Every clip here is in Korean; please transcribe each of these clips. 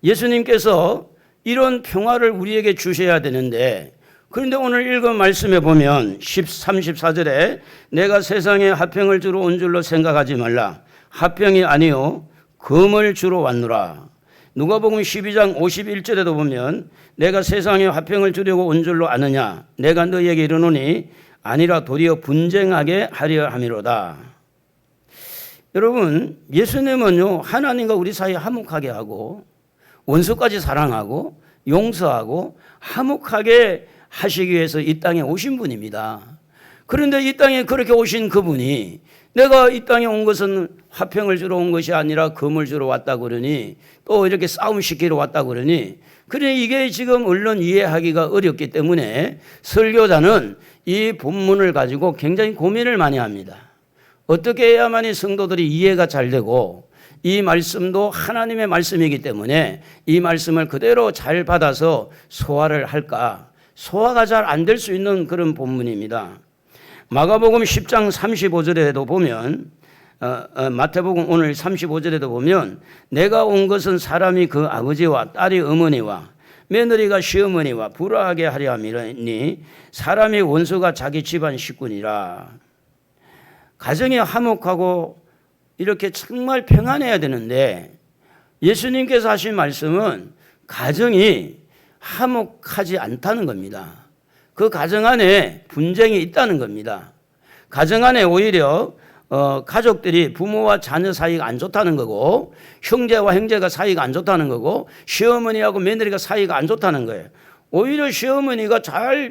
예수님께서 이런 평화를 우리에게 주셔야 되는데, 그런데 오늘 읽은 말씀에 보면 34절에 내가 세상에 화평을 주러 온 줄로 생각하지 말라. 화평이 아니요 금을 주러 왔노라. 누가복음 12장 51절에도 보면 내가 세상에 화평을 주려고 온 줄로 아느냐. 내가 너희에게 이르노니 아니라 도리어 분쟁하게 하려 함이로다. 여러분, 예수님은요 하나님과 우리 사이 화목하게 하고 원수까지 사랑하고 용서하고 화목하게 하시기 위해서 이 땅에 오신 분입니다. 그런데 이 땅에 그렇게 오신 그분이 내가 이 땅에 온 것은 화평을 주러 온 것이 아니라 금을 주러 왔다 그러니, 또 이렇게 싸움 시키러 왔다 그러니, 그러니 이게 지금 얼른 이해하기가 어렵기 때문에 설교자는 이 본문을 가지고 굉장히 고민을 많이 합니다. 어떻게 해야만이 성도들이 이해가 잘 되고, 이 말씀도 하나님의 말씀이기 때문에 이 말씀을 그대로 잘 받아서 소화를 할까? 소화가 잘 안 될 수 있는 그런 본문입니다. 마가복음 10장 35절에도 보면, 마태복음 오늘 35절에도 보면 내가 온 것은 사람이 그 아버지와 딸이 어머니와 며느리가 시어머니와 불화하게 하려 함이니 사람의 원수가 자기 집안 식구니라. 가정이 화목하고 이렇게 정말 평안해야 되는데, 예수님께서 하신 말씀은 가정이 화목하지 않다는 겁니다. 그 가정 안에 분쟁이 있다는 겁니다. 가정 안에 오히려 가족들이 부모와 자녀 사이가 안 좋다는 거고, 형제와 형제가 사이가 안 좋다는 거고, 시어머니하고 며느리가 사이가 안 좋다는 거예요. 오히려 시어머니가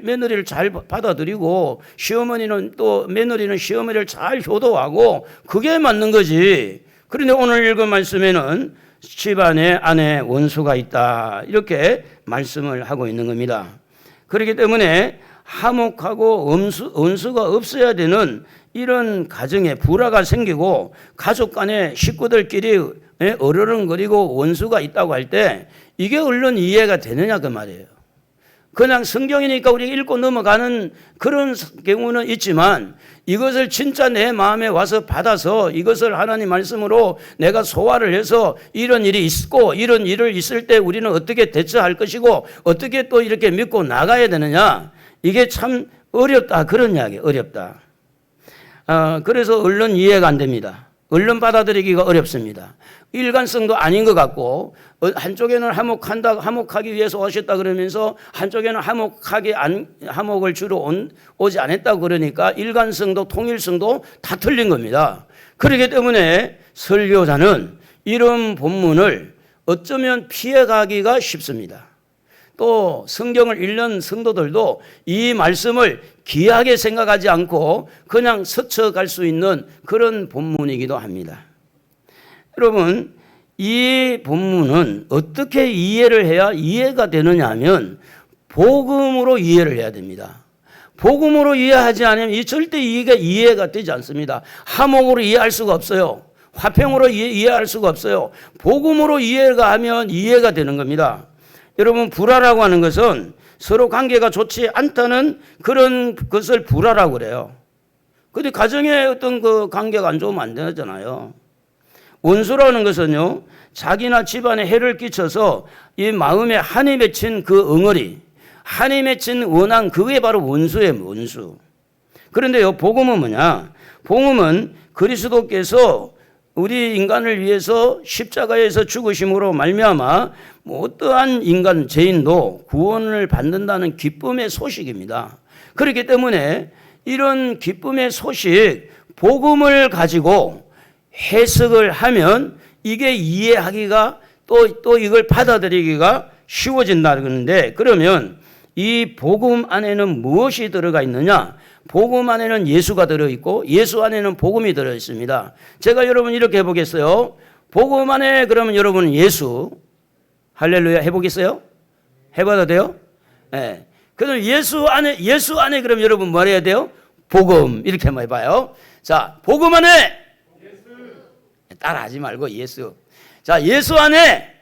며느리를 잘 받아들이고, 시어머니는 또 며느리는 시어머니를 잘 효도하고, 그게 맞는 거지. 그런데 오늘 읽은 말씀에는 집안에 안에 원수가 있다, 이렇게 말씀을 하고 있는 겁니다. 그렇기 때문에 화목하고 원수가 없어야 되는 이런 가정에 불화가 생기고 가족 간에 식구들끼리 어르렁거리고 원수가 있다고 할 때 이게 얼른 이해가 되느냐 그 말이에요. 그냥 성경이니까 우리가 읽고 넘어가는 그런 경우는 있지만, 이것을 진짜 내 마음에 와서 받아서 이것을 하나님 말씀으로 내가 소화를 해서 이런 일이 있고 이런 일을 있을 때 우리는 어떻게 대처할 것이고 어떻게 또 이렇게 믿고 나가야 되느냐, 이게 참 어렵다, 그런 이야기. 어렵다. 그래서 얼른 이해가 안 됩니다. 얼른 받아들이기가 어렵습니다. 일관성도 아닌 것 같고, 한쪽에는 화목하기 위해서 오셨다 그러면서 한쪽에는 화목을 주러 오지 않았다고 그러니까 일관성도 통일성도 다 틀린 겁니다. 그렇기 때문에 설교자는 이런 본문을 어쩌면 피해가기가 쉽습니다. 또 성경을 읽는 성도들도 이 말씀을 귀하게 생각하지 않고 그냥 스쳐갈 수 있는 그런 본문이기도 합니다. 여러분, 이 본문은 어떻게 이해를 해야 이해가 되느냐 하면 복음으로 이해를 해야 됩니다. 복음으로 이해하지 않으면 이 절대 이해가 되지 않습니다. 화목으로 이해할 수가 없어요. 화평으로 이해할 수가 없어요. 복음으로 이해가 하면 이해가 되는 겁니다. 여러분, 불화라고 하는 것은 서로 관계가 좋지 않다는 그런 것을 불화라고 그래요. 근데 가정에 어떤 그 관계가 안 좋으면 안 되잖아요. 원수라는 것은요, 자기나 집안에 해를 끼쳐서 이 마음에 한이 맺힌 그 엉어리, 한이 맺힌 원한, 그게 바로 원수예요, 원수. 그런데요, 복음은 뭐냐? 복음은 그리스도께서 우리 인간을 위해서 십자가에서 죽으심으로 말미암아 어떠한 인간, 죄인도 구원을 받는다는 기쁨의 소식입니다. 그렇기 때문에 이런 기쁨의 소식, 복음을 가지고 해석을 하면 이게 이해하기가 또 이걸 받아들이기가 쉬워진다 그러는데, 그러면 이 복음 안에는 무엇이 들어가 있느냐? 복음 안에는 예수가 들어있고 예수 안에는 복음이 들어있습니다. 제가 여러분 이렇게 해보겠어요. 복음 안에 그러면 여러분은 예수, 할렐루야 해보겠어요? 해봐도 돼요? 네. 그럼 예수 안에 그럼 여러분 뭐 해야 돼요? 복음, 이렇게 한번 해봐요. 자, 복음 안에 예수. 따라하지 말고 예수. 자, 예수 안에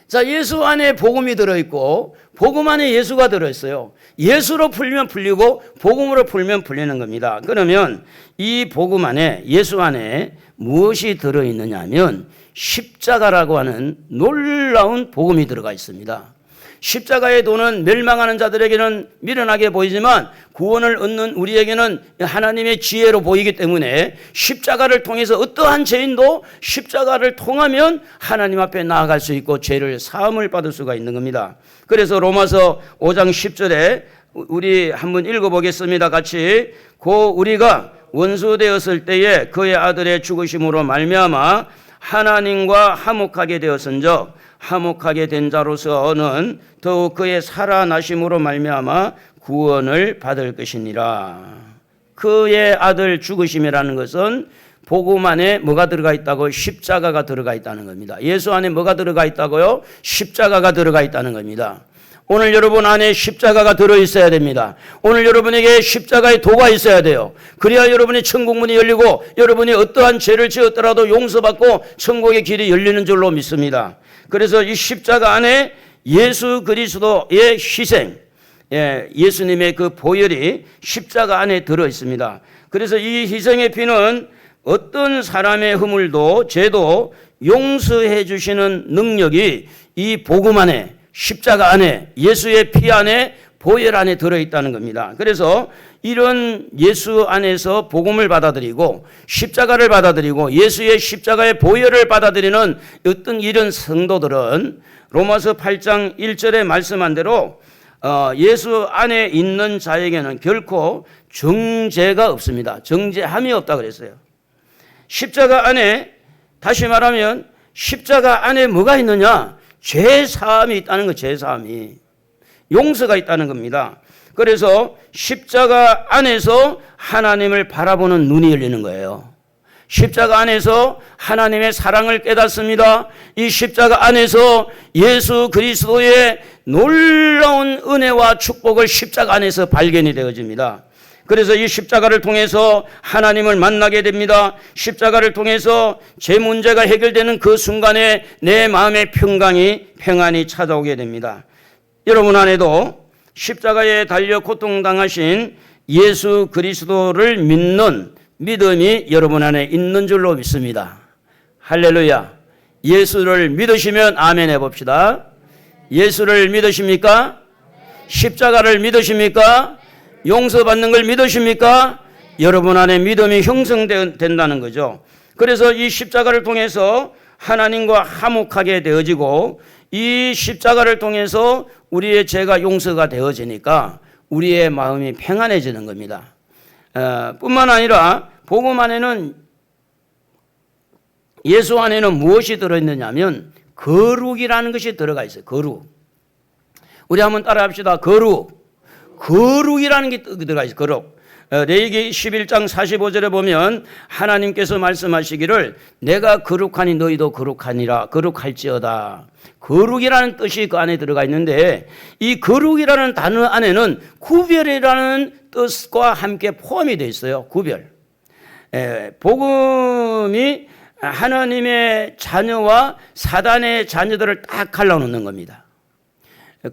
자, 예수 안에 복음이 들어있고 복음 안에 예수가 들어있어요. 예수로 풀면 풀리고 복음으로 풀면 풀리는 겁니다. 그러면 이 복음 안에, 예수 안에 무엇이 들어있느냐 하면 십자가라고 하는 놀라운 복음이 들어가 있습니다. 십자가의 도는 멸망하는 자들에게는 미련하게 보이지만 구원을 얻는 우리에게는 하나님의 지혜로 보이기 때문에 십자가를 통해서 어떠한 죄인도 십자가를 통하면 하나님 앞에 나아갈 수 있고 죄를 사함을 받을 수가 있는 겁니다. 그래서 로마서 5장 10절에 우리 한번 읽어보겠습니다. 같이. 고 우리가 원수 되었을 때에 그의 아들의 죽으심으로 말미암아 하나님과 화목하게 되었은즉 화목하게 된 자로서는 더욱 그의 살아나심으로 말미암아 구원을 받을 것이니라. 그의 아들 죽으심이라는 것은 복음 안에 뭐가 들어가 있다고? 십자가가 들어가 있다는 겁니다. 예수 안에 뭐가 들어가 있다고요? 십자가가 들어가 있다는 겁니다. 오늘 여러분 안에 십자가가 들어있어야 됩니다. 오늘 여러분에게 십자가의 도가 있어야 돼요. 그래야 여러분의 천국문이 열리고 여러분이 어떠한 죄를 지었더라도 용서받고 천국의 길이 열리는 줄로 믿습니다. 그래서 이 십자가 안에 예수 그리스도의 희생, 예수님의 그 보혈이 십자가 안에 들어있습니다. 그래서 이 희생의 피는 어떤 사람의 허물도 죄도 용서해 주시는 능력이 이 복음 안에 십자가 안에 예수의 피 안에 보혈 안에 들어있다는 겁니다. 그래서 이런 예수 안에서 복음을 받아들이고 십자가를 받아들이고 예수의 십자가의 보혈을 받아들이는 어떤 이런 성도들은 로마서 8장 1절에 말씀한 대로 예수 안에 있는 자에게는 결코 정죄가 없습니다. 정죄함이 없다 그랬어요. 십자가 안에, 다시 말하면 십자가 안에 뭐가 있느냐? 죄사함이 있다는 거. 죄사함이, 용서가 있다는 겁니다. 그래서 십자가 안에서 하나님을 바라보는 눈이 열리는 거예요. 십자가 안에서 하나님의 사랑을 깨닫습니다. 이 십자가 안에서 예수 그리스도의 놀라운 은혜와 축복을 십자가 안에서 발견이 되어집니다. 그래서 이 십자가를 통해서 하나님을 만나게 됩니다. 십자가를 통해서 제 문제가 해결되는 그 순간에 내 마음의 평안이 찾아오게 됩니다. 여러분 안에도 십자가에 달려 고통당하신 예수 그리스도를 믿는 믿음이 여러분 안에 있는 줄로 믿습니다. 할렐루야. 예수를 믿으시면 아멘 해봅시다. 예수를 믿으십니까? 십자가를 믿으십니까? 용서받는 걸 믿으십니까? 여러분 안에 믿음이 형성된다는 거죠. 그래서 이 십자가를 통해서 하나님과 화목하게 되어지고 이 십자가를 통해서 우리의 죄가 용서가 되어지니까 우리의 마음이 평안해지는 겁니다. 뿐만 아니라 복음 안에는, 예수 안에는 무엇이 들어있느냐면 거룩이라는 것이 들어가 있어요. 거룩. 우리 한번 따라 합시다. 거룩이라는 게 들어가 있어요. 거룩. 레위기 11장 45절에 보면 하나님께서 말씀하시기를 내가 거룩하니 너희도 거룩하니라, 거룩할지어다. 거룩이라는 뜻이 그 안에 들어가 있는데 이 거룩이라는 단어 안에는 구별이라는 뜻과 함께 포함이 되어 있어요. 구별. 복음이 하나님의 자녀와 사단의 자녀들을 딱 갈라놓는 겁니다.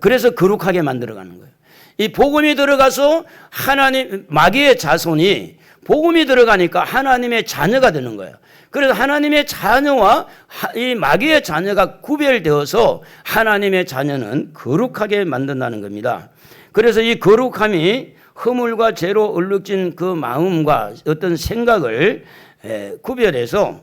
그래서 거룩하게 만들어가는 거예요. 이 복음이 들어가서 하나님, 마귀의 자손이 복음이 들어가니까 하나님의 자녀가 되는 거예요. 그래서 하나님의 자녀와 이 마귀의 자녀가 구별되어서 하나님의 자녀는 거룩하게 만든다는 겁니다. 그래서 이 거룩함이 허물과 죄로 얼룩진 그 마음과 어떤 생각을 구별해서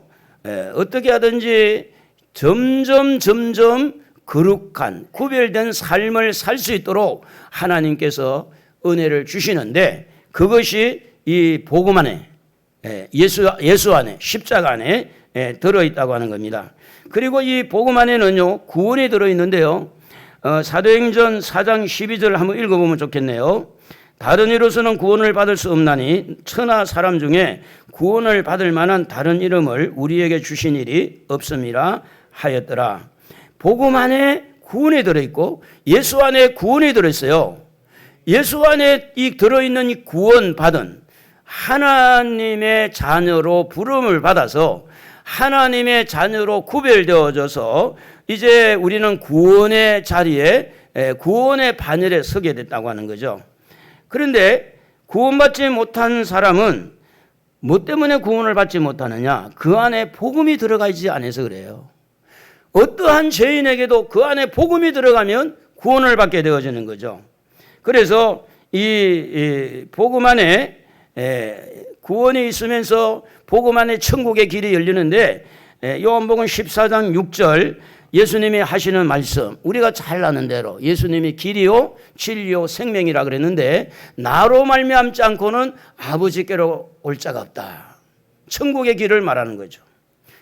어떻게 하든지 점점 거룩한 구별된 삶을 살 수 있도록 하나님께서 은혜를 주시는데 그것이 이 복음 안에 예수 안에 십자가 안에 들어있다고 하는 겁니다. 그리고 이 복음 안에는요 구원이 들어있는데요. 사도행전 4장 12절을 한번 읽어보면 좋겠네요. 다른 이로서는 구원을 받을 수 없나니 천하 사람 중에 구원을 받을 만한 다른 이름을 우리에게 주신 일이 없음이라 하였더라. 복음 안에 구원이 들어있고 예수 안에 구원이 들어있어요. 예수 안에 이 들어있는 이 구원받은 하나님의 자녀로 부름을 받아서 하나님의 자녀로 구별되어져서 이제 우리는 구원의 자리에 구원의 반열에 서게 됐다고 하는 거죠. 그런데 구원받지 못한 사람은 뭐 때문에 구원을 받지 못하느냐? 그 안에 복음이 들어가 있지 않아서 그래요. 어떠한 죄인에게도 그 안에 복음이 들어가면 구원을 받게 되어지는 거죠. 그래서 이 복음 안에 구원이 있으면서 복음 안에 천국의 길이 열리는데, 요한복음 14장 6절 예수님이 하시는 말씀, 우리가 잘 아는 대로 예수님이 길이요 진리요 생명이라 그랬는데, 나로 말미암지 않고는 아버지께로 올 자가 없다. 천국의 길을 말하는 거죠.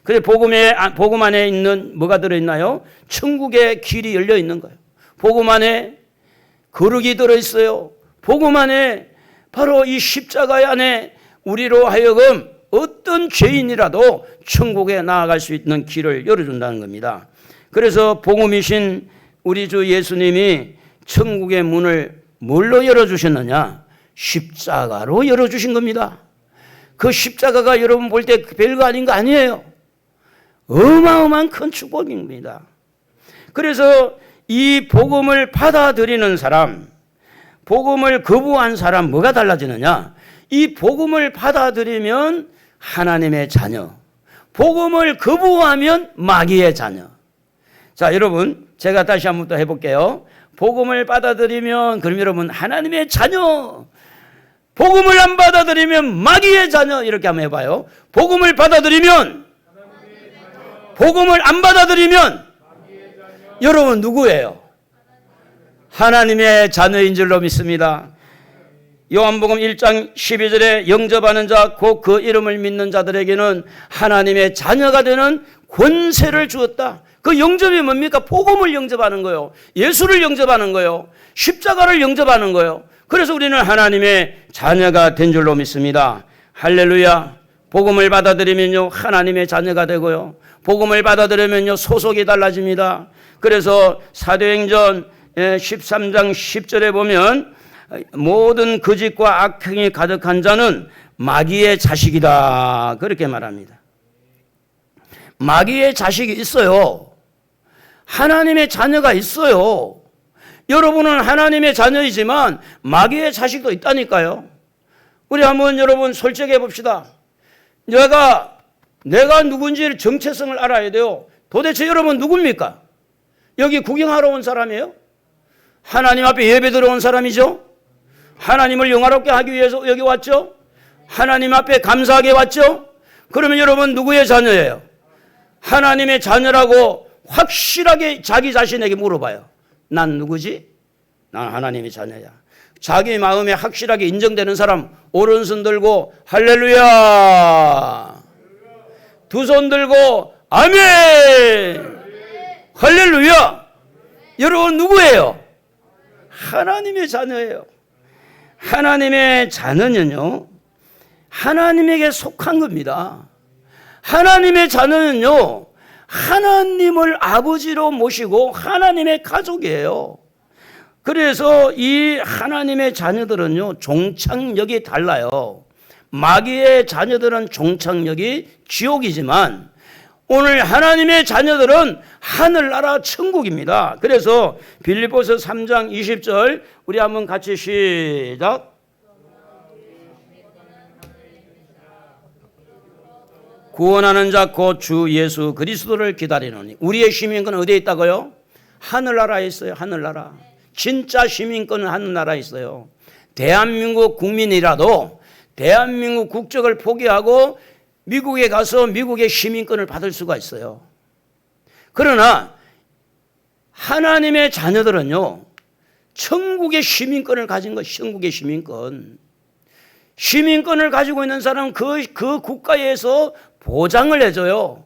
그래 복음 안에 있는 뭐가 들어있나요? 천국의 길이 열려 있는 거예요. 복음 안에 거룩이 들어있어요. 복음 안에 바로 이 십자가 안에 우리로 하여금 어떤 죄인이라도 천국에 나아갈 수 있는 길을 열어준다는 겁니다. 그래서 복음이신 우리 주 예수님이 천국의 문을 뭘로 열어주셨느냐? 십자가로 열어주신 겁니다. 그 십자가가 여러분 볼 때 별거 아닌 거 아니에요. 어마어마한 큰 축복입니다. 그래서 이 복음을 받아들이는 사람, 복음을 거부한 사람 뭐가 달라지느냐? 이 복음을 받아들이면 하나님의 자녀, 복음을 거부하면 마귀의 자녀. 자, 여러분 제가 다시 한번 또 해볼게요. 복음을 받아들이면 그럼 여러분 하나님의 자녀, 복음을 안 받아들이면 마귀의 자녀. 이렇게 한번 해봐요. 복음을 받아들이면, 복음을 안 받아들이면 여러분 누구예요? 하나님의 자녀인 줄로 믿습니다. 요한복음 1장 12절에 영접하는 자 곧 그 이름을 믿는 자들에게는 하나님의 자녀가 되는 권세를 주었다. 그 영접이 뭡니까? 복음을 영접하는 거예요. 예수를 영접하는 거예요. 십자가를 영접하는 거예요. 그래서 우리는 하나님의 자녀가 된 줄로 믿습니다. 할렐루야. 복음을 받아들이면요 하나님의 자녀가 되고요, 복음을 받아들이면요 소속이 달라집니다. 그래서 사도행전 13장 10절에 보면 모든 거짓과 악행이 가득한 자는 마귀의 자식이다, 그렇게 말합니다. 마귀의 자식이 있어요. 하나님의 자녀가 있어요. 여러분은 하나님의 자녀이지만 마귀의 자식도 있다니까요. 우리 한번 여러분 솔직해 봅시다. 내가 누군지 정체성을 알아야 돼요. 도대체 여러분 누굽니까? 여기 구경하러 온 사람이에요? 하나님 앞에 예배 들어온 사람이죠? 하나님을 영화롭게 하기 위해서 여기 왔죠? 하나님 앞에 감사하게 왔죠? 그러면 여러분 누구의 자녀예요? 하나님의 자녀라고 확실하게 자기 자신에게 물어봐요. 난 누구지? 난 하나님의 자녀야. 자기 마음에 확실하게 인정되는 사람 오른손 들고 할렐루야, 두 손 들고 아멘, 할렐루야. 여러분 누구예요? 하나님의 자녀예요. 하나님의 자녀는요 하나님에게 속한 겁니다. 하나님의 자녀는요 하나님을 아버지로 모시고 하나님의 가족이에요. 그래서 이 하나님의 자녀들은요 종착역이 달라요. 마귀의 자녀들은 종착역이 지옥이지만 오늘 하나님의 자녀들은 하늘나라 천국입니다. 그래서 빌립보서 3장 20절 우리 한번 같이 시작. 구원하는 자 곧 주 예수 그리스도를 기다리노니. 우리의 시민권은 어디에 있다고요? 하늘나라에 있어요. 하늘나라. 진짜 시민권은 하늘나라에 있어요. 대한민국 국민이라도 대한민국 국적을 포기하고 미국에 가서 미국의 시민권을 받을 수가 있어요. 그러나 하나님의 자녀들은요 천국의 시민권을 가진 것, 천국의 시민권. 시민권을 가지고 있는 사람은 그 국가에서 보장을 해줘요.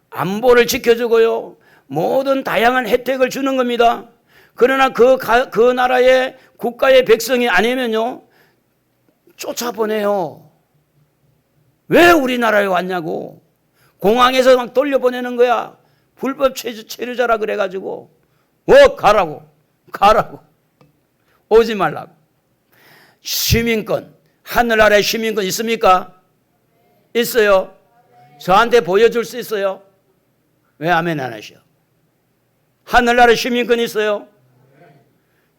안보를 지켜주고요, 모든 다양한 혜택을 주는 겁니다. 그러나 그 나라의 국가의 백성이 아니면요 쫓아보내요. 왜 우리나라에 왔냐고. 공항에서 막 돌려보내는 거야. 불법 체류자라 그래가지고 가라고 오지 말라고. 시민권, 하늘나라의 시민권 있습니까? 있어요. 저한테 보여줄 수 있어요? 왜 아멘 안 하셔? 하늘나라의 시민권 있어요?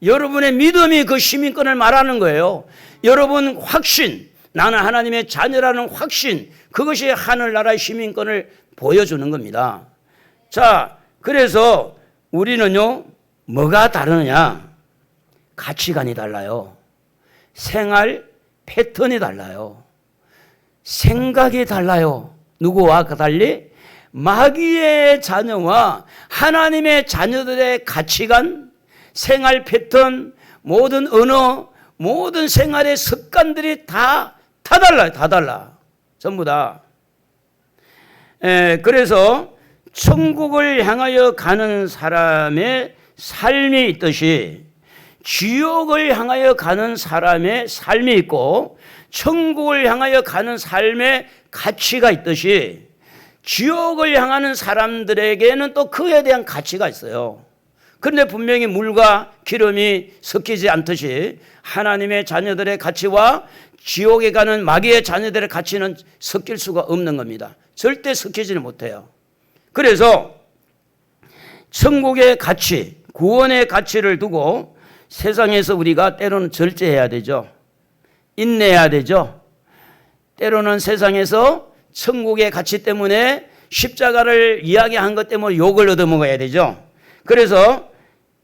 여러분의 믿음이 그 시민권을 말하는 거예요. 여러분 확신, 나는 하나님의 자녀라는 확신, 그것이 하늘나라의 시민권을 보여주는 겁니다. 자, 그래서 우리는요, 뭐가 다르냐? 가치관이 달라요. 생활 패턴이 달라요. 생각이 달라요. 누구와 달리? 마귀의 자녀와 하나님의 자녀들의 가치관, 생활 패턴, 모든 언어, 모든 생활의 습관들이 다 달라요. 다 달라. 전부 다. 그래서 천국을 향하여 가는 사람의 삶이 있듯이 지옥을 향하여 가는 사람의 삶이 있고 천국을 향하여 가는 삶의 가치가 있듯이 지옥을 향하는 사람들에게는 또 그에 대한 가치가 있어요. 그런데 분명히 물과 기름이 섞이지 않듯이 하나님의 자녀들의 가치와 지옥에 가는 마귀의 자녀들의 가치는 섞일 수가 없는 겁니다. 절대 섞이지는 못해요. 그래서 천국의 가치, 구원의 가치를 두고 세상에서 우리가 때로는 절제해야 되죠. 인내해야 되죠. 때로는 세상에서 천국의 가치 때문에 십자가를 이야기한 것 때문에 욕을 얻어먹어야 되죠. 그래서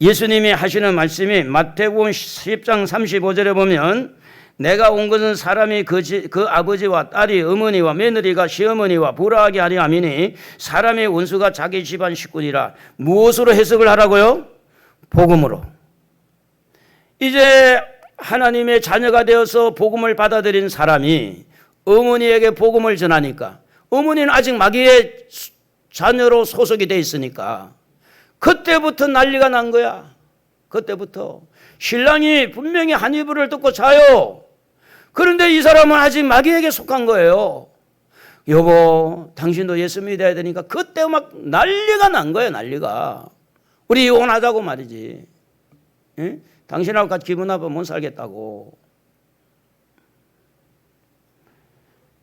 예수님이 하시는 말씀이 마태복음 10장 35절에 보면 내가 온 것은 사람이 그 아버지와 딸이 어머니와 며느리가 시어머니와 불화하게 하려 함이니 사람의 원수가 자기 집안 식구니라. 무엇으로 해석을 하라고요? 복음으로. 이제 하나님의 자녀가 되어서 복음을 받아들인 사람이 어머니에게 복음을 전하니까 어머니는 아직 마귀의 자녀로 소속이 돼 있으니까 그때부터 난리가 난 거야. 그때부터 신랑이 분명히 한 이불을 덮고 자요. 그런데 이 사람은 아직 마귀에게 속한 거예요. 여보, 당신도 예수 믿어야 되니까 그때 막 난리가 난 거예요. 난리가. 우리 이혼하자고 말이지. 응? 당신하고 같이 기분 나빠 못 살겠다고.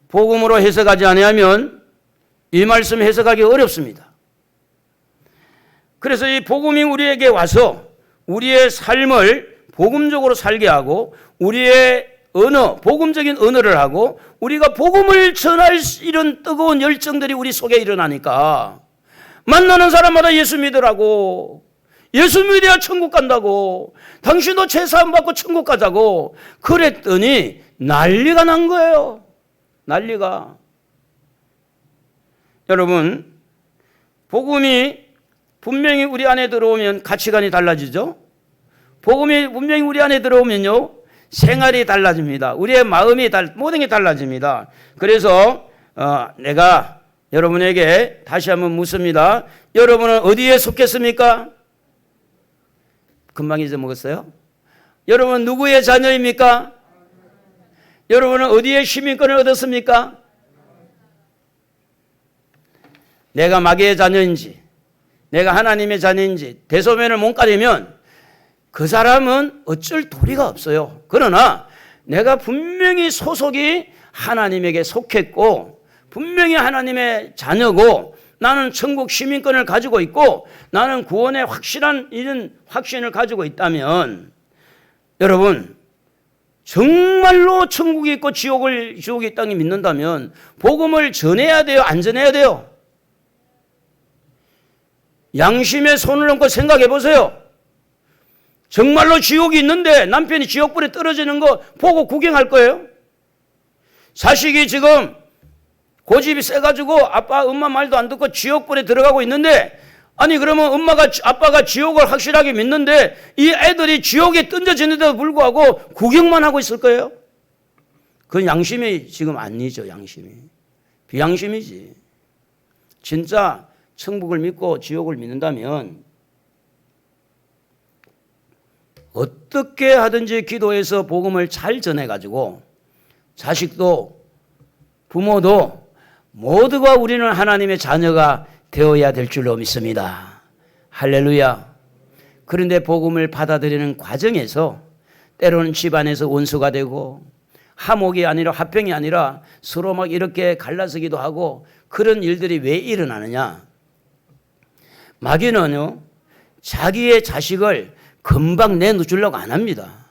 복음으로 해석하지 않으면 이 말씀 해석하기 어렵습니다. 그래서 이 복음이 우리에게 와서 우리의 삶을 복음적으로 살게 하고 우리의 언어, 복음적인 언어를 하고 우리가 복음을 전할 이런 뜨거운 열정들이 우리 속에 일어나니까 만나는 사람마다 예수 믿으라고, 예수 믿어야 천국 간다고, 당신도 제사함 받고 천국 가자고 그랬더니 난리가 난 거예요. 난리가. 여러분, 복음이 분명히 우리 안에 들어오면 가치관이 달라지죠. 복음이 분명히 우리 안에 들어오면요 생활이 달라집니다. 우리의 마음이 모든 게 달라집니다. 그래서 내가 여러분에게 다시 한번 묻습니다. 여러분은 어디에 속했습니까? 금방 잊어먹었어요? 여러분은 누구의 자녀입니까? 여러분은 어디에 시민권을 얻었습니까? 내가 마귀의 자녀인지 내가 하나님의 자녀인지 대소면을 못 가리면 그 사람은 어쩔 도리가 없어요. 그러나 내가 분명히 소속이 하나님에게 속했고 분명히 하나님의 자녀고 나는 천국 시민권을 가지고 있고 나는 구원의 확실한 이런 확신을 가지고 있다면 여러분 정말로 천국이 있고 지옥이 있다는 믿는다면 복음을 전해야 돼요? 안 전해야 돼요? 양심에 손을 얹고 생각해 보세요. 정말로 지옥이 있는데 남편이 지옥불에 떨어지는 거 보고 구경할 거예요? 자식이 지금 고집이 세가지고 아빠 엄마 말도 안 듣고 지옥불에 들어가고 있는데 아니 그러면 아빠가 지옥을 확실하게 믿는데 이 애들이 지옥에 던져지는데도 불구하고 구경만 하고 있을 거예요? 그건 양심이 지금 아니죠. 양심이 비양심이지. 진짜 천국을 믿고 지옥을 믿는다면 어떻게 하든지 기도해서 복음을 잘 전해가지고 자식도 부모도 모두가 우리는 하나님의 자녀가 되어야 될 줄로 믿습니다. 할렐루야. 그런데 복음을 받아들이는 과정에서 때로는 집안에서 원수가 되고 화목이 아니라 화평이 아니라 서로 막 이렇게 갈라서기도 하고 그런 일들이 왜 일어나느냐. 마귀는요 자기의 자식을 금방 내놓으려고 안 합니다.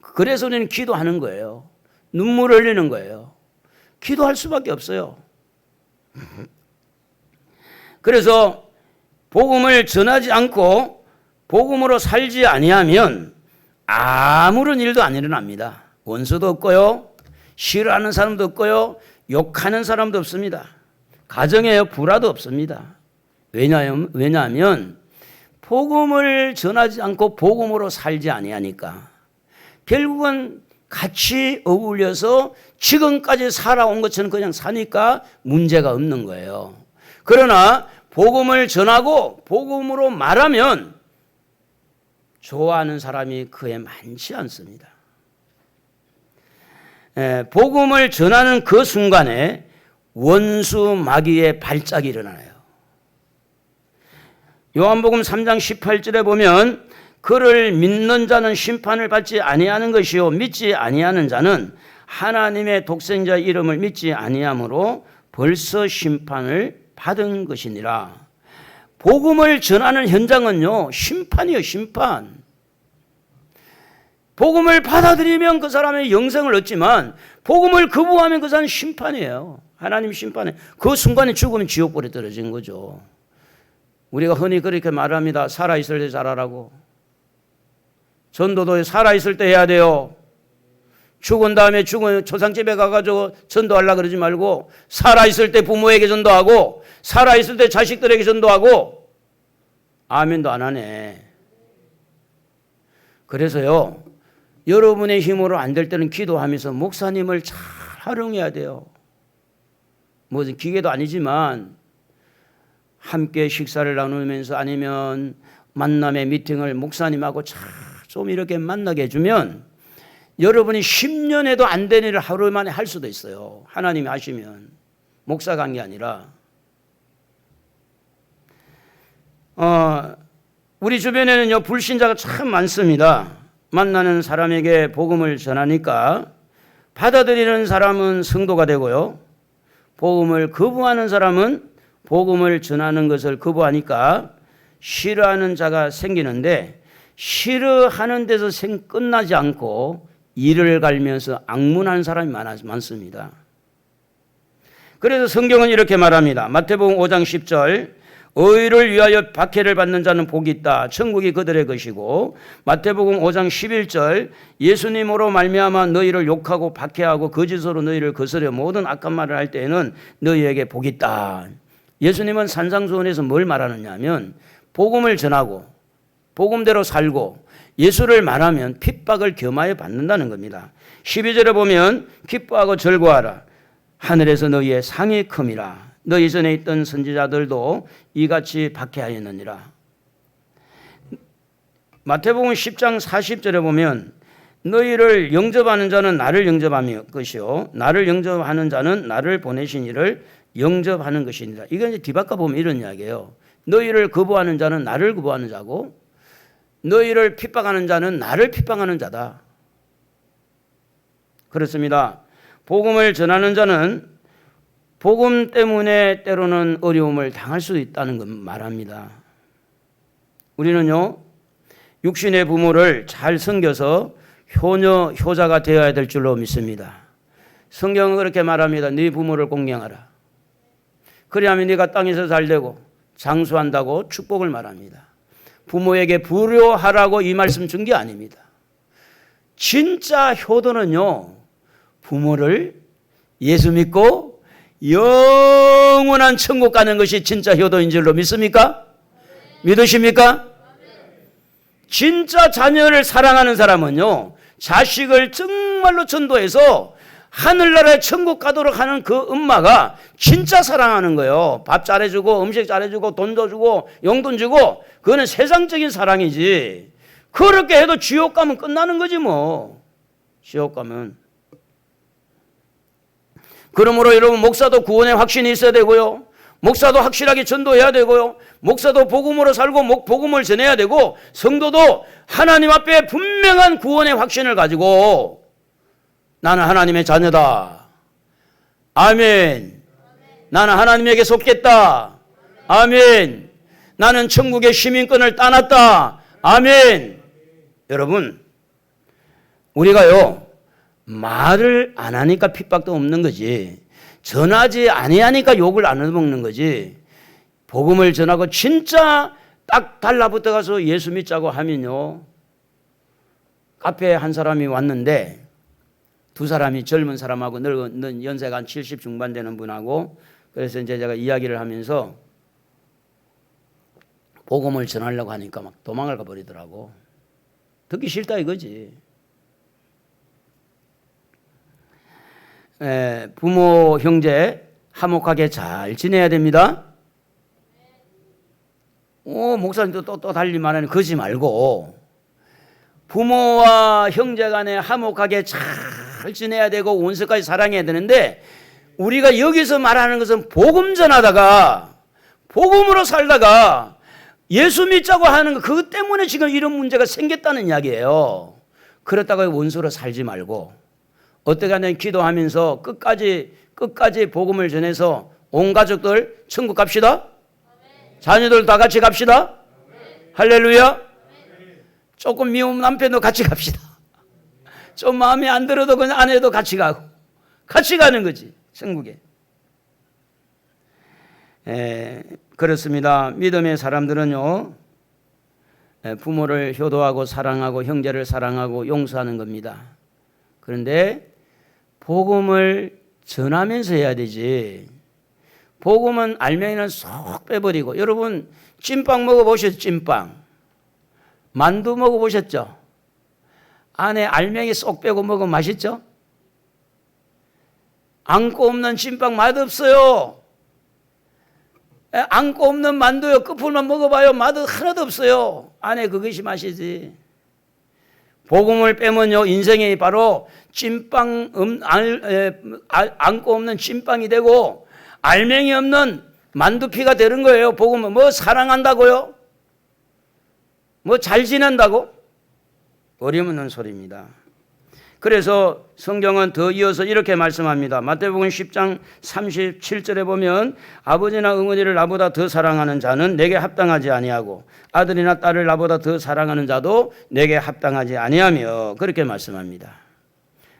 그래서 우리는 기도하는 거예요. 눈물 흘리는 거예요. 기도할 수밖에 없어요. 그래서 복음을 전하지 않고 복음으로 살지 아니하면 아무런 일도 안 일어납니다. 원수도 없고요, 싫어하는 사람도 없고요, 욕하는 사람도 없습니다. 가정에 불화도 없습니다. 왜냐하면 복음을 전하지 않고 복음으로 살지 아니하니까 결국은 같이 어울려서 지금까지 살아온 것처럼 그냥 사니까 문제가 없는 거예요. 그러나 복음을 전하고 복음으로 말하면 좋아하는 사람이 그에 많지 않습니다. 복음을 전하는 그 순간에 원수 마귀의 발작이 일어나요. 요한복음 3장 18절에 보면 그를 믿는 자는 심판을 받지 아니하는 것이요 믿지 아니하는 자는 하나님의 독생자 이름을 믿지 아니함으로 벌써 심판을 받은 것이니라. 복음을 전하는 현장은요, 심판이에요, 심판. 복음을 받아들이면 그 사람의 영생을 얻지만 복음을 거부하면 그 사람은 심판이에요. 하나님 심판에. 그 순간에 죽으면 지옥불에 떨어진 거죠. 우리가 흔히 그렇게 말합니다. 살아있을 때 잘하라고. 전도도 살아있을 때 해야 돼요. 죽은 다음에 죽은 초상집에 가가지고 전도하려고 그러지 말고 살아있을 때 부모에게 전도하고 살아있을 때 자식들에게 전도하고. 아멘도 안 하네. 그래서요, 여러분의 힘으로 안 될 때는 기도하면서 목사님을 잘 활용해야 돼요. 무슨 기계도 아니지만 함께 식사를 나누면서 아니면 만남의 미팅을 목사님하고 좀 이렇게 만나게 해주면 여러분이 10년에도 안 된 일을 하루 만에 할 수도 있어요. 하나님이 하시면. 목사가 한 게 아니라. 우리 주변에는요, 불신자가 참 많습니다. 만나는 사람에게 복음을 전하니까 받아들이는 사람은 성도가 되고요, 복음을 거부하는 사람은 복음을 전하는 것을 거부하니까 싫어하는 자가 생기는데, 싫어하는 데서 끝나지 않고 이를 갈면서 악문하는 사람이 많습니다. 그래서 성경은 이렇게 말합니다. 마태복음 5장 10절, 의를 위하여 박해를 받는 자는 복이 있다. 천국이 그들의 것이고, 마태복음 5장 11절, 예수님으로 말미암아 너희를 욕하고 박해하고 거짓으로 너희를 거스려 모든 악한 말을 할 때에는 너희에게 복이 있다. 예수님은 산상수훈에서 뭘 말하느냐 하면 복음을 전하고 복음대로 살고 예수를 말하면 핍박을 겸하여 받는다는 겁니다. 12절에 보면 기뻐하고 즐거워하라. 하늘에서 너희의 상이 큼이라. 너희 전에 있던 선지자들도 이같이 박해하였느니라. 마태복음 10장 40절에 보면 너희를 영접하는 자는 나를 영접하며 것이요 나를 영접하는 자는 나를 보내신 이를 영접하는 것이니라. 이건 이제 뒤바꿔 보면 이런 이야기예요. 너희를 거부하는 자는 나를 거부하는 자고 너희를 핍박하는 자는 나를 핍박하는 자다. 그렇습니다. 복음을 전하는 자는 복음 때문에 때로는 어려움을 당할 수도 있다는 걸 말합니다. 우리는요, 육신의 부모를 잘 섬겨서 효녀, 효자가 되어야 될 줄로 믿습니다. 성경은 그렇게 말합니다. 네 부모를 공경하라. 그리하면 네가 땅에서 잘 되고 장수한다고 축복을 말합니다. 부모에게 불효하라고 이 말씀 준 게 아닙니다. 진짜 효도는요, 부모를 예수 믿고 영원한 천국 가는 것이 진짜 효도인 줄로 믿습니까? 믿으십니까? 진짜 자녀를 사랑하는 사람은요, 자식을 정말로 전도해서 하늘나라에 천국 가도록 하는 그 엄마가 진짜 사랑하는 거예요. 밥 잘해주고 음식 잘해주고 돈도 주고 용돈 주고, 그거는 세상적인 사랑이지. 그렇게 해도 지옥 가면 끝나는 거지 뭐. 지옥 가면. 그러므로 여러분, 목사도 구원의 확신이 있어야 되고요, 목사도 확실하게 전도해야 되고요, 목사도 복음으로 살고 복음을 전해야 되고, 성도도 하나님 앞에 분명한 구원의 확신을 가지고 나는 하나님의 자녀다. 아멘. 나는 하나님에게 속겠다. 아멘. 나는 천국의 시민권을 따놨다. 아멘. 여러분, 우리가요, 말을 안 하니까 핍박도 없는 거지, 전하지 아니하니까 욕을 안 얻어먹는 거지, 복음을 전하고 진짜 딱 달라붙어 가서 예수 믿자고 하면요, 카페에 한 사람이 왔는데 두 사람이 젊은 사람하고 늙은 연세가 한 70 중반 되는 분하고, 그래서 이제 제가 이야기를 하면서 복음을 전하려고 하니까 막 도망을 가버리더라고. 듣기 싫다 이거지. 부모 형제 화목하게 잘 지내야 됩니다. 목사님도 또 달리 말하는 거지 말고, 부모와 형제 간에 화목하게 잘 지내야 되고 원수까지 사랑해야 되는데, 우리가 여기서 말하는 것은 복음 전하다가 복음으로 살다가 예수 믿자고 하는 거, 그것 때문에 지금 이런 문제가 생겼다는 이야기예요. 그렇다고 원수로 살지 말고 어떻게 하냐면 기도하면서 끝까지 복음을 전해서 온 가족들 천국 갑시다. 자녀들 다 같이 갑시다. 할렐루야. 조금 미운 남편도 같이 갑시다. 좀 마음에 안 들어도 그냥 아내도 같이 가고, 같이 가는 거지 천국에. 그렇습니다. 믿음의 사람들은요, 부모를 효도하고 사랑하고 형제를 사랑하고 용서하는 겁니다. 그런데 복음을 전하면서 해야 되지. 복음은 알맹이는 쏙 빼버리고. 여러분 찐빵 먹어보셨죠? 찐빵, 만두 먹어보셨죠? 안에 알맹이 쏙 빼고 먹으면 맛있죠? 안고 없는 찐빵 맛없어요. 안고 없는 만두요, 끝풀만 먹어봐요, 맛 하나도 없어요. 안에 그것이 맛이지. 복음을 빼면요, 인생이 바로 찐빵, 안고 없는 찐빵이 되고 알맹이 없는 만두피가 되는 거예요. 복음은 뭐 사랑한다고요? 뭐 잘 지낸다고? 어림없는 소리입니다. 그래서 성경은 더 이어서 이렇게 말씀합니다. 마태복음 10장 37절에 보면, 아버지나 어머니를 나보다 더 사랑하는 자는 내게 합당하지 아니하고 아들이나 딸을 나보다 더 사랑하는 자도 내게 합당하지 아니하며, 그렇게 말씀합니다.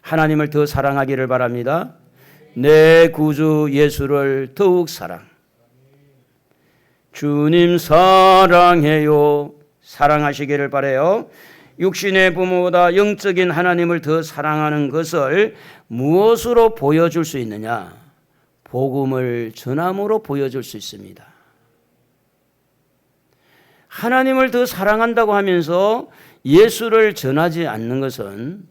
하나님을 더 사랑하기를 바랍니다. 내 구주 예수를 더욱 주님 사랑해요. 사랑하시기를 바라요. 육신의 부모보다 영적인 하나님을 더 사랑하는 것을 무엇으로 보여줄 수 있느냐? 복음을 전함으로 보여줄 수 있습니다. 하나님을 더 사랑한다고 하면서 예수를 전하지 않는 것은,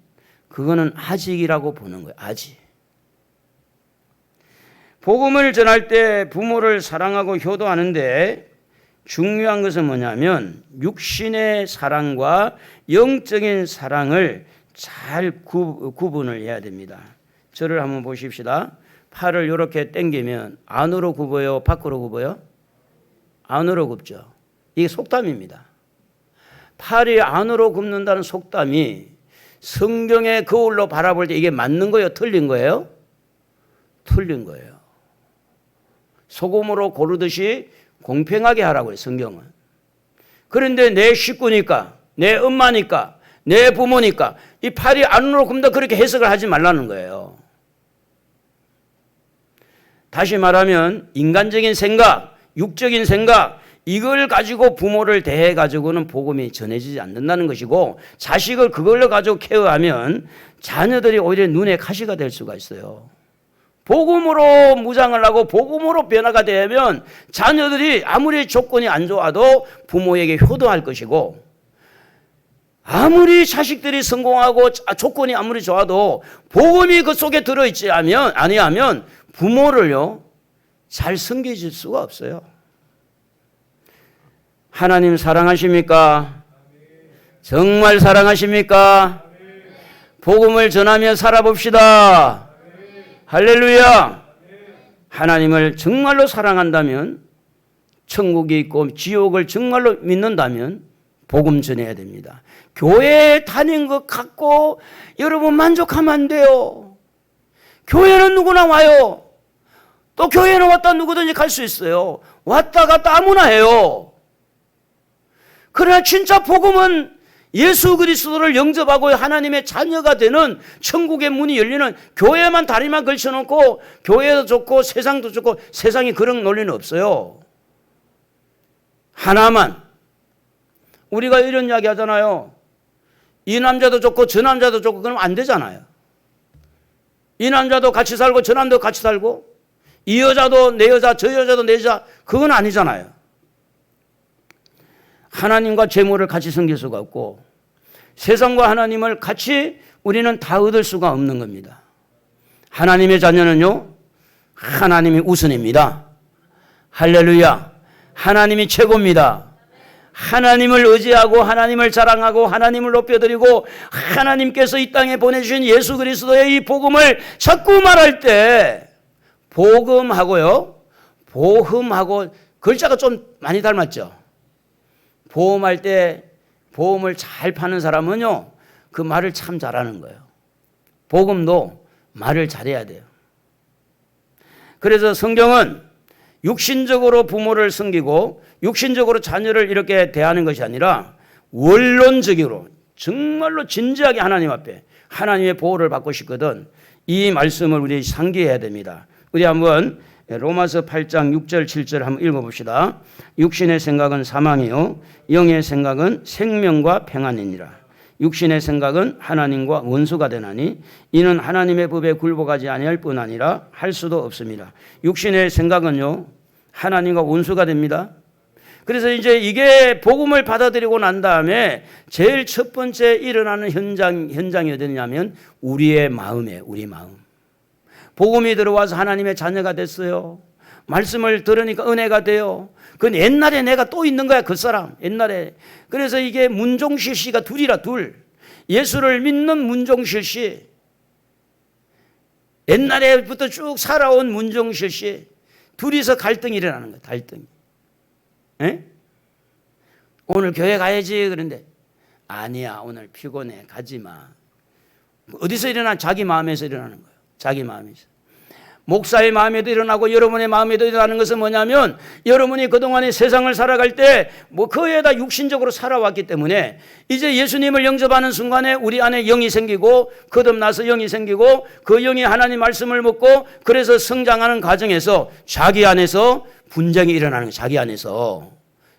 그거는 아직이라고 보는 거예요. 아직. 복음을 전할 때 부모를 사랑하고 효도하는데 중요한 것은 뭐냐면, 육신의 사랑과 영적인 사랑을 잘 구분을 해야 됩니다. 저를 한번 보십시다. 팔을 이렇게 당기면 안으로 굽어요, 밖으로 굽어요? 안으로 굽죠. 이게 속담입니다. 팔이 안으로 굽는다는 속담이 성경의 거울로 바라볼 때 이게 맞는 거예요, 틀린 거예요? 틀린 거예요. 소금으로 고르듯이 공평하게 하라고 해요, 성경은. 그런데 내 식구니까, 내 엄마니까, 내 부모니까 이 팔이 안으로 굽는다, 그렇게 해석을 하지 말라는 거예요. 다시 말하면 인간적인 생각, 육적인 생각, 이걸 가지고 부모를 대해 가지고는 복음이 전해지지 않는다는 것이고, 자식을 그걸로 가지고 케어하면 자녀들이 오히려 눈에 가시가 될 수가 있어요. 복음으로 무장을 하고 복음으로 변화가 되면 자녀들이 아무리 조건이 안 좋아도 부모에게 효도할 것이고, 아무리 자식들이 성공하고 조건이 아무리 좋아도 복음이 그 속에 들어있지 아니하면 부모를요 잘 섬기실 수가 없어요. 하나님 사랑하십니까? 정말 사랑하십니까? 복음을 전하며 살아봅시다. 할렐루야. 하나님을 정말로 사랑한다면, 천국이 있고 지옥을 정말로 믿는다면 복음 전해야 됩니다. 교회에 다닌 것 갖고 여러분 만족하면 안 돼요. 교회는 누구나 와요. 또 교회는 왔다 누구든지 갈 수 있어요. 왔다 갔다 아무나 해요. 그러나 진짜 복음은 예수 그리스도를 영접하고 하나님의 자녀가 되는 천국의 문이 열리는, 교회만 다리만 걸쳐놓고 교회도 좋고 세상도 좋고, 세상에 그런 논리는 없어요. 하나만. 우리가 이런 이야기 하잖아요. 이 남자도 좋고 저 남자도 좋고 그러면 안 되잖아요. 이 남자도 같이 살고 저 남자도 같이 살고 이 여자도 내 여자 저 여자도 내 여자 그건 아니잖아요. 하나님과 재물을 같이 섬길 수가 없고 세상과 하나님을 같이 우리는 다 얻을 수가 없는 겁니다. 하나님의 자녀는요, 하나님이 우선입니다. 할렐루야. 하나님이 최고입니다. 하나님을 의지하고 하나님을 자랑하고 하나님을 높여드리고 하나님께서 이 땅에 보내주신 예수 그리스도의 이 복음을 자꾸 말할 때 복음하고요, 보험하고 글자가 좀 많이 닮았죠. 보험할 때 보험을 잘 파는 사람은요, 그 말을 참 잘하는 거예요. 복음도 말을 잘해야 돼요. 그래서 성경은 육신적으로 부모를 섬기고 육신적으로 자녀를 이렇게 대하는 것이 아니라 원론적으로 정말로 진지하게 하나님 앞에 하나님의 보호를 받고 싶거든 이 말씀을 우리 상기해야 됩니다. 우리 한번 로마서 8장 6절 7절 한번 읽어봅시다. 육신의 생각은 사망이요 영의 생각은 생명과 평안이니라. 육신의 생각은 하나님과 원수가 되나니 이는 하나님의 법에 굴복하지 아니할 뿐 아니라 할 수도 없습니다. 육신의 생각은요 하나님과 원수가 됩니다. 그래서 이제 이게 복음을 받아들이고 난 다음에 제일 첫 번째 일어나는 현장이 어디냐면 우리의 마음이에요. 우리 마음. 복음이 들어와서 하나님의 자녀가 됐어요. 말씀을 들으니까 은혜가 돼요. 그건 옛날에 내가 또 있는 거야, 그 사람. 옛날에. 그래서 이게 문종실 씨가 둘이라, 둘. 예수를 믿는 문종실 씨. 옛날에부터 쭉 살아온 문종실 씨. 둘이서 갈등이 일어나는 거야, 갈등이. 에? 오늘 교회 가야지. 그런데 아니야, 오늘 피곤해. 가지 마. 어디서 일어나? 자기 마음에서 일어나는 거예요. 자기 마음에서. 목사의 마음에도 일어나고 여러분의 마음에도 일어나는 것은 뭐냐면 여러분이 그동안에 세상을 살아갈 때 뭐 거의 다 육신적으로 살아왔기 때문에 이제 예수님을 영접하는 순간에 우리 안에 영이 생기고 거듭나서 영이 생기고 그 영이 하나님 말씀을 먹고 그래서 성장하는 과정에서 자기 안에서 분쟁이 일어나는 거예요. 자기 안에서.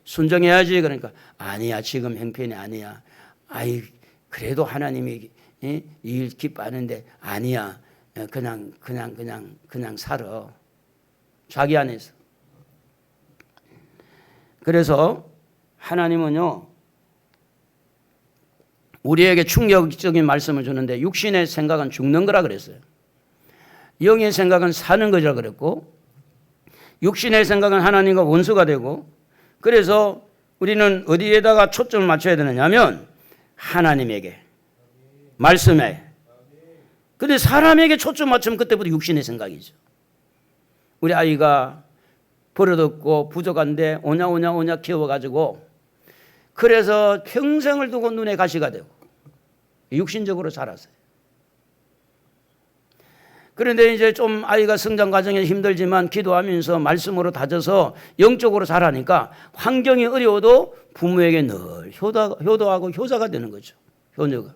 순종해야지. 그러니까 아니야, 지금 형편이 아니야. 아이, 그래도 하나님이 일 기뻐하는데 아니야. 그냥 살아. 자기 안에서. 그래서 하나님은요, 우리에게 충격적인 말씀을 주는데 육신의 생각은 죽는 거라 그랬어요. 영의 생각은 사는 거라 그랬고 육신의 생각은 하나님과 원수가 되고 그래서 우리는 어디에다가 초점을 맞춰야 되느냐 하면 하나님에게, 말씀에. 근데 사람에게 초점 맞추면 그때부터 육신의 생각이죠. 우리 아이가 버릇없고 부족한데 오냐 키워가지고 그래서 평생을 두고 눈에 가시가 되고 육신적으로 자랐어요. 그런데 이제 좀 아이가 성장 과정에 힘들지만 기도하면서 말씀으로 다져서 영적으로 자라니까 환경이 어려워도 부모에게 늘 효도하고 효자가 되는 거죠. 효녀가.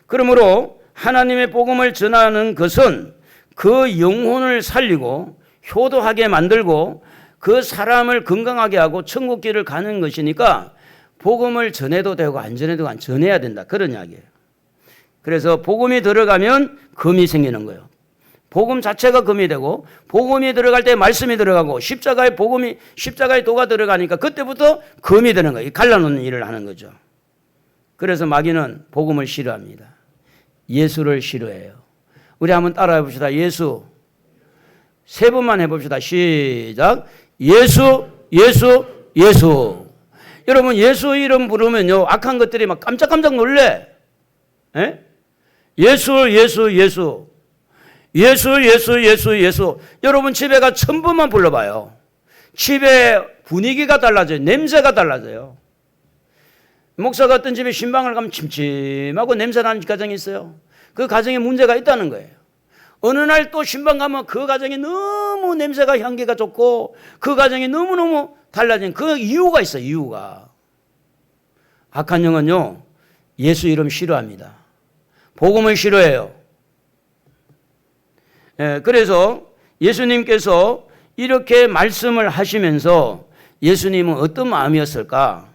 그러므로 하나님의 복음을 전하는 것은 그 영혼을 살리고 효도하게 만들고 그 사람을 건강하게 하고 천국길을 가는 것이니까 복음을 전해도 되고 안 전해도 되고 전해야 된다. 그런 이야기예요. 그래서 복음이 들어가면 금이 생기는 거예요. 복음 자체가 금이 되고 복음이 들어갈 때 말씀이 들어가고 십자가의 도가 들어가니까 그때부터 금이 되는 거예요. 갈라놓는 일을 하는 거죠. 그래서 마귀는 복음을 싫어합니다. 예수를 싫어해요. 우리 한번 따라해 봅시다. 예수. 세 번만 해봅시다. 시작. 예수, 예수, 예수. 여러분 예수 이름 부르면요 악한 것들이 막 깜짝깜짝 놀래. 에? 예수, 예수, 예수. 예수, 예수, 예수, 예수. 여러분 집에 가 1000번만 불러봐요. 집에 분위기가 달라져요. 냄새가 달라져요. 목사가 어떤 집에 신방을 가면 침침하고 냄새 나는 가정이 있어요. 그 가정에 문제가 있다는 거예요. 어느 날 또 신방 가면 그 가정이 너무 냄새가 향기가 좋고 그 가정이 너무너무 달라진 그 이유가 있어요. 이유가. 악한 영은요 예수 이름 싫어합니다. 복음을 싫어해요. 그래서 예수님께서 이렇게 말씀을 하시면서 예수님은 어떤 마음이었을까?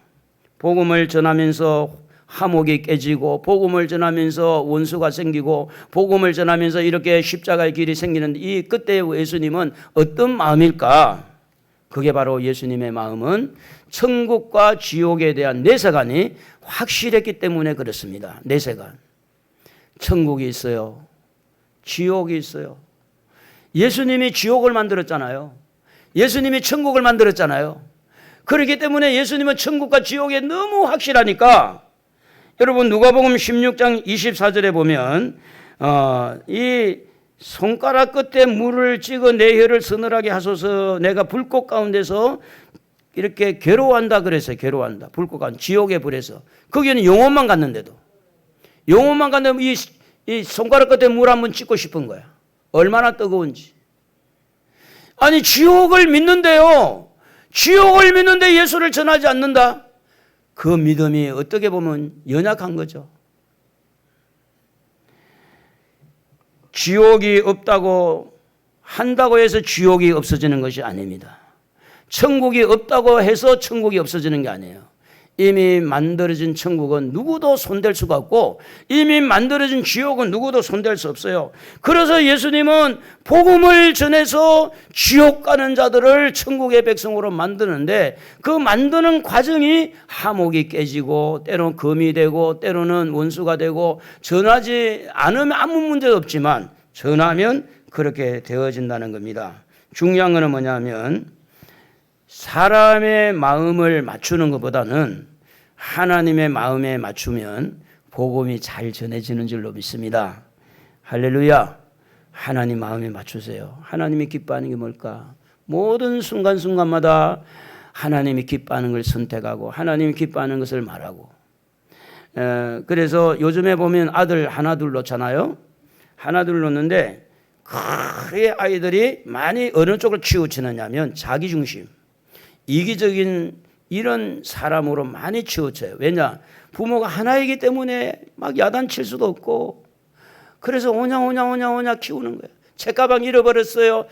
복음을 전하면서 화목이 깨지고, 복음을 전하면서 원수가 생기고, 복음을 전하면서 이렇게 십자가의 길이 생기는데, 이 그때 예수님은 어떤 마음일까? 그게 바로 예수님의 마음은 천국과 지옥에 대한 내세관이 확실했기 때문에 그렇습니다. 내세관. 천국이 있어요. 지옥이 있어요. 예수님이 지옥을 만들었잖아요. 예수님이 천국을 만들었잖아요. 그렇기 때문에 예수님은 천국과 지옥에 너무 확실하니까, 여러분 누가복음 16장 24절에 보면 이 손가락 끝에 물을 찍어 내 혀를 서늘하게 하소서, 내가 불꽃 가운데서 이렇게 괴로워한다 그랬어요. 괴로워한다. 불꽃 가운데 지옥의 불에서. 거기는 영혼만 갔는데도, 영혼만 갔는데 이 손가락 끝에 물 한번 찍고 싶은 거야. 얼마나 뜨거운지. 아니 지옥을 믿는데요, 지옥을 믿는데 예수를 전하지 않는다? 그 믿음이 어떻게 보면 연약한 거죠. 지옥이 없다고 한다고 해서 지옥이 없어지는 것이 아닙니다. 천국이 없다고 해서 천국이 없어지는 게 아니에요. 이미 만들어진 천국은 누구도 손댈 수가 없고, 이미 만들어진 지옥은 누구도 손댈 수 없어요. 그래서 예수님은 복음을 전해서 지옥 가는 자들을 천국의 백성으로 만드는데, 그 만드는 과정이 화목이 깨지고, 때로는 금이 되고, 때로는 원수가 되고, 전하지 않으면 아무 문제도 없지만 전하면 그렇게 되어진다는 겁니다. 중요한 것은 뭐냐면, 사람의 마음을 맞추는 것보다는 하나님의 마음에 맞추면 복음이 잘 전해지는 줄로 믿습니다. 할렐루야. 하나님 마음에 맞추세요. 하나님이 기뻐하는 게 뭘까? 모든 순간순간마다 하나님이 기뻐하는 걸 선택하고, 하나님이 기뻐하는 것을 말하고. 그래서 요즘에 보면 아들 하나 둘 놓잖아요. 하나 둘 놓는데 크게 아이들이 많이 어느 쪽을 치우치느냐면 자기중심, 이기적인 이런 사람으로 많이 치우쳐요. 왜냐? 부모가 하나이기 때문에 막 야단칠 수도 없고, 그래서 오냐 키우는 거예요. 책가방 잃어버렸어요.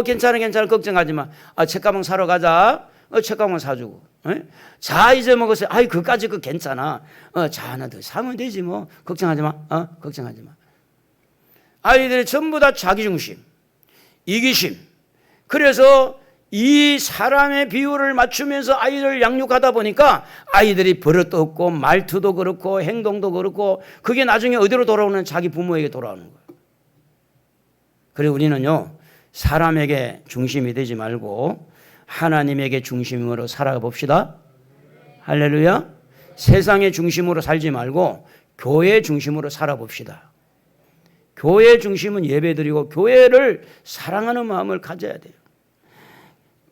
괜찮아 걱정하지 마. 책가방 사러 가자. 책가방 사주고. 자 이제 먹었어요. 그까지 괜찮아. 자 하나 더 사면 되지 뭐. 걱정하지 마. 걱정하지 마. 아이들이 전부 다 자기중심, 이기심. 그래서 이 사람의 비율을 맞추면서 아이를 양육하다 보니까 아이들이 버릇도 없고 말투도 그렇고 행동도 그렇고, 그게 나중에 어디로 돌아오는? 자기 부모에게 돌아오는 거예요. 그래서 우리는요, 사람에게 중심이 되지 말고 하나님에게 중심으로 살아봅시다. 할렐루야. 세상의 중심으로 살지 말고 교회 중심으로 살아봅시다. 교회 중심은 예배드리고 교회를 사랑하는 마음을 가져야 돼요.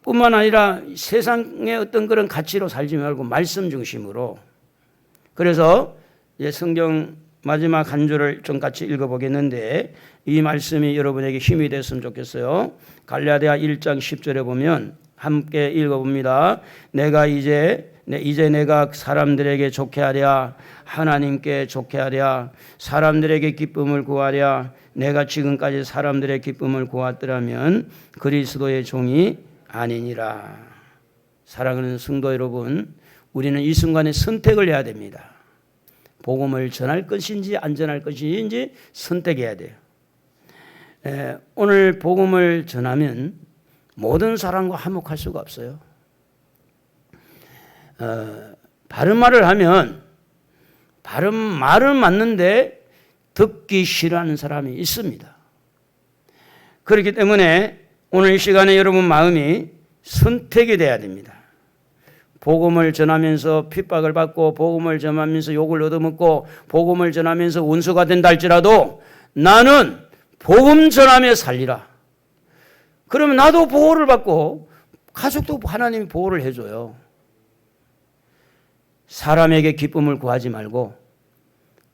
뿐만 아니라 세상의 어떤 그런 가치로 살지 말고 말씀 중심으로. 그래서 이제 성경 마지막 한 줄을 좀 같이 읽어보겠는데, 이 말씀이 여러분에게 힘이 됐으면 좋겠어요. 갈라디아 1장 10절에 보면 함께 읽어봅니다. 이제 내가 사람들에게 좋게 하랴, 하나님께 좋게 하랴, 사람들에게 기쁨을 구하랴. 내가 지금까지 사람들의 기쁨을 구하더라면 그리스도의 종이 아니니라. 사랑하는 성도 여러분, 우리는 이 순간에 선택을 해야 됩니다. 복음을 전할 것인지 안 전할 것인지 선택해야 돼요. 오늘 복음을 전하면 모든 사람과 화목할 수가 없어요. 바른 말을 하면 바른 말은 맞는데 듣기 싫어하는 사람이 있습니다. 그렇기 때문에 오늘 이 시간에 여러분 마음이 선택이 돼야 됩니다. 복음을 전하면서 핍박을 받고, 복음을 전하면서 욕을 얻어먹고, 복음을 전하면서 원수가 된다 할지라도 나는 복음 전하며 살리라. 그러면 나도 보호를 받고 가족도 하나님이 보호를 해줘요. 사람에게 기쁨을 구하지 말고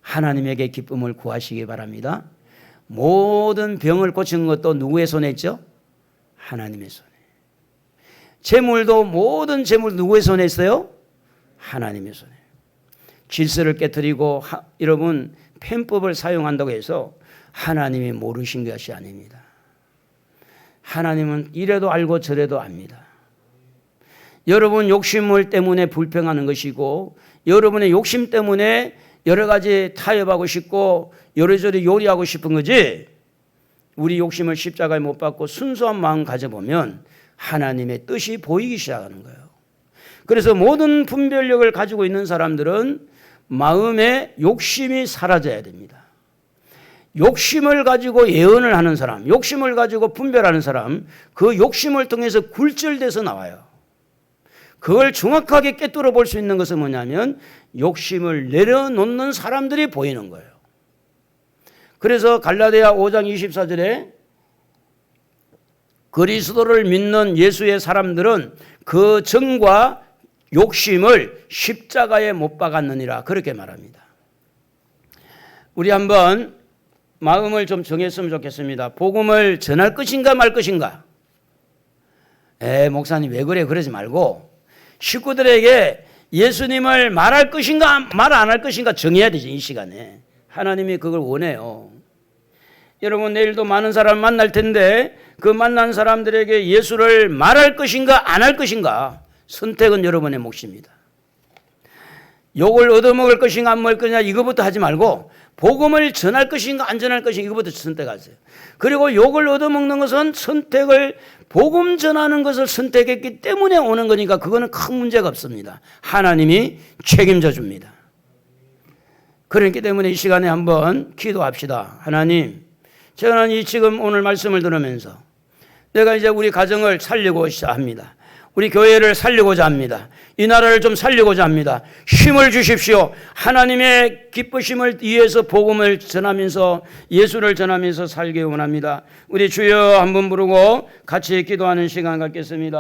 하나님에게 기쁨을 구하시기 바랍니다. 모든 병을 고치는 것도 누구의 손에 있죠? 하나님의 손에. 재물도, 모든 재물 누구의 손에 있어요? 하나님의 손에. 질서를 깨뜨리고 여러분 펜법을 사용한다고 해서 하나님이 모르신 것이 아닙니다. 하나님은 이래도 알고 저래도 압니다. 여러분 욕심을 때문에 불평하는 것이고 여러분의 욕심 때문에 여러 가지 타협하고 싶고 여러저리 요리하고 싶은 거지, 우리 욕심을 십자가에 못 박고 순수한 마음 가져보면 하나님의 뜻이 보이기 시작하는 거예요. 그래서 모든 분별력을 가지고 있는 사람들은 마음에 욕심이 사라져야 됩니다. 욕심을 가지고 예언을 하는 사람, 욕심을 가지고 분별하는 사람, 그 욕심을 통해서 굴절돼서 나와요. 그걸 정확하게 꿰뚫어 볼 수 있는 것은 뭐냐면 욕심을 내려놓는 사람들이 보이는 거예요. 그래서 갈라디아 5장 24절에 그리스도를 믿는 예수의 사람들은 그 정과 욕심을 십자가에 못 박았느니라, 그렇게 말합니다. 우리 한번 마음을 좀 정했으면 좋겠습니다. 복음을 전할 것인가 말 것인가? 목사님 왜 그래? 그러지 말고 식구들에게 예수님을 말할 것인가 말 안 할 것인가 정해야 되지. 이 시간에 하나님이 그걸 원해요. 여러분 내일도 많은 사람 만날 텐데 그 만난 사람들에게 예수를 말할 것인가 안 할 것인가, 선택은 여러분의 몫입니다. 욕을 얻어먹을 것인가 안 먹을 것인가 이거부터 하지 말고 복음을 전할 것인가 안 전할 것인가 이거부터 선택하세요. 그리고 욕을 얻어먹는 것은 선택을, 복음 전하는 것을 선택했기 때문에 오는 거니까 그거는 큰 문제가 없습니다. 하나님이 책임져 줍니다. 그렇기 때문에 이 시간에 한번 기도합시다. 하나님, 저는 이 지금 오늘 말씀을 들으면서 내가 이제 우리 가정을 살리고자 합니다. 우리 교회를 살리고자 합니다. 이 나라를 좀 살리고자 합니다. 힘을 주십시오. 하나님의 기쁘심을 위해서 복음을 전하면서 예수를 전하면서 살기 원합니다. 우리 주여 한번 부르고 같이 기도하는 시간 갖겠습니다.